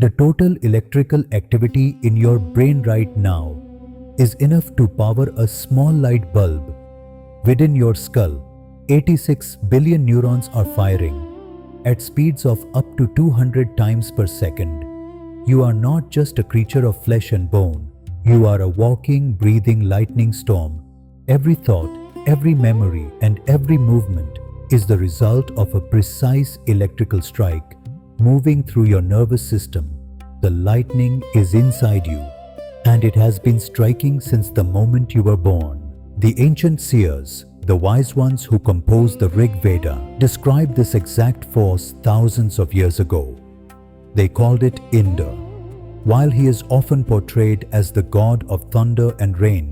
The total electrical activity in your brain right now is enough to power a small light bulb. Within your skull, 86 billion neurons are firing at speeds of up to 200 times per second. You are not just a creature of flesh and bone. You are a walking, breathing lightning storm. Every thought, every memory, and every movement is the result of a precise electrical strike moving through your nervous system. The lightning is inside you, and it has been striking since the moment you were born. The ancient seers, the wise ones who composed the Rig Veda, described this exact force thousands of years ago. They called it Indra. While he is often portrayed as the god of thunder and rain,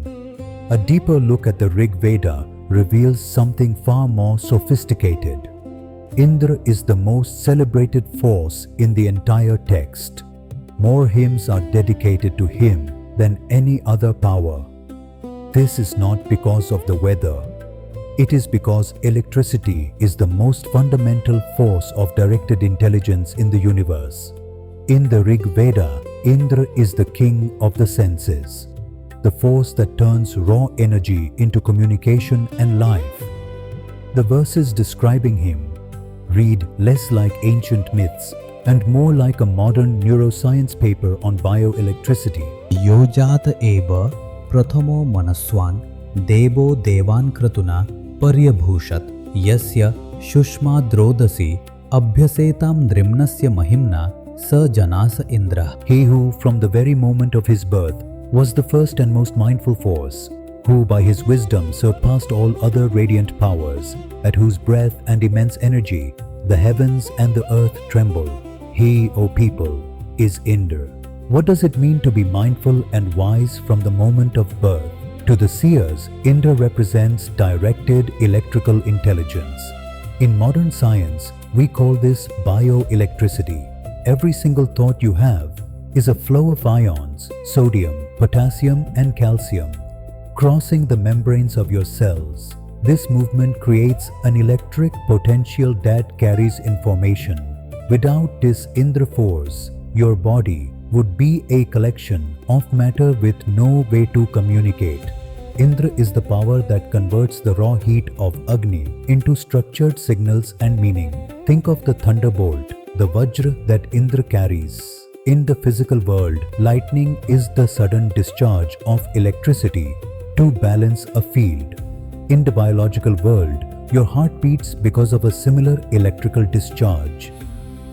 a deeper look at the Rig Veda reveals something far more sophisticated. Indra is the most celebrated force in the entire text. More hymns are dedicated to him than any other power. This is not because of the weather. It is because electricity is the most fundamental force of directed intelligence in the universe. In the Rig Veda, Indra is the king of the senses, the force that turns raw energy into communication and life. The verses describing him read less like ancient myths and more like a modern neuroscience paper on bioelectricity. योजात एव प्रथमो मनस्वान् देवो देवान् क्रतुना पर्यभूषत् यस्य शुष्माद्रोदसी अभ्यसेतां द्रिम्नस्य महिम्ना स जनास इंद्रः. He who from the very moment of his birth was the first and most mindful force, who by his wisdom surpassed all other radiant powers, at whose breath and immense energy the heavens and the earth tremble. He, O people, is Indra. What does it mean to be mindful and wise from the moment of birth? To the seers, Indra represents directed electrical intelligence. In modern science, we call this bioelectricity. Every single thought you have is a flow of ions, sodium, potassium, and calcium, crossing the membranes of your cells. This movement creates an electric potential that carries information. Without this Indra force, your body would be a collection of matter with no way to communicate. Indra is the power that converts the raw heat of Agni into structured signals and meaning. Think of the Thunderbolt, the Vajra that Indra carries. In the physical world, lightning is the sudden discharge of electricity to balance a field. In the biological world, your heart beats because of a similar electrical discharge.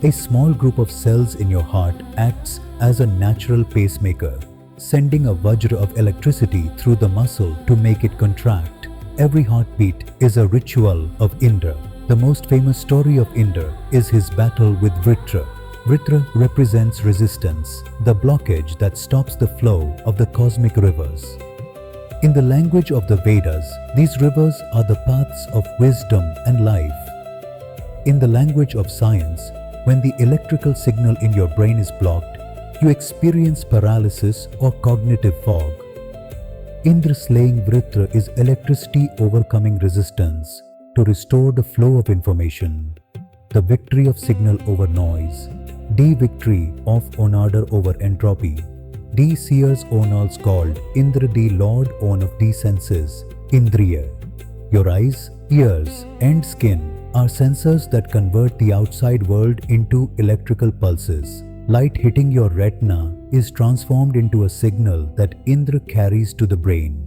A small group of cells in your heart acts as a natural pacemaker, sending a Vajra of electricity through the muscle to make it contract. Every heartbeat is a ritual of Indra. The most famous story of Indra is his battle with Vritra. Vritra represents resistance, the blockage that stops the flow of the cosmic rivers. In the language of the Vedas, these rivers are the paths of wisdom and life. In the language of science, when the electrical signal in your brain is blocked, you experience paralysis or cognitive fog. Indra slaying Vritra is electricity overcoming resistance to restore the flow of information, the victory of signal over noise, the victory of onadar over entropy. The seers onals called Indra, the Lord own of the senses, Indriya. Your eyes, ears, and skin are sensors that convert the outside world into electrical pulses. Light hitting your retina is transformed into a signal that Indra carries to the brain.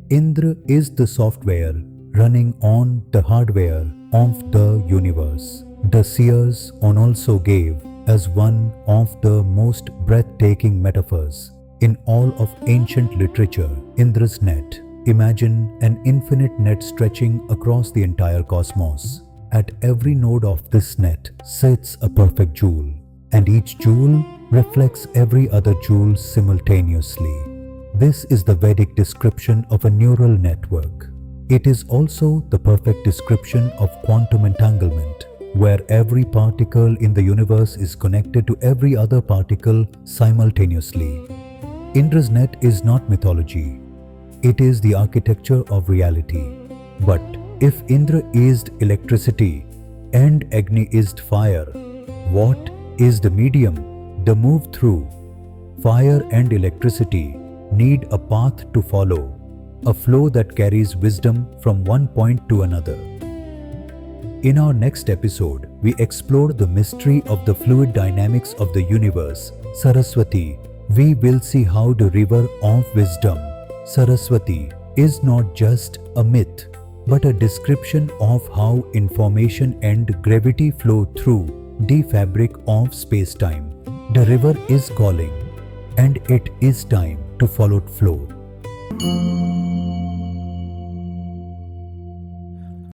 Indra is the software running on the hardware of the universe. The seers also gave as one of the most breathtaking metaphors in all of ancient literature, Indra's net. Imagine an infinite net stretching across the entire cosmos. At every node of this net sits a perfect jewel, and each jewel reflects every other jewel simultaneously. This is the Vedic description of a neural network. It is also the perfect description of quantum entanglement, where every particle in the universe is connected to every other particle simultaneously. Indra's net is not mythology. It is the architecture of reality. But if Indra is electricity and Agni is fire, what is the medium The move through fire and electricity need a path to follow, a flow that carries wisdom from one point to another. In our next episode, we explore the mystery of the fluid dynamics of the universe, Saraswati. We will see how the river of wisdom, Saraswati, is not just a myth, but a description of how information and gravity flow through the fabric of space-time. The river is calling, and it is time to follow its flow.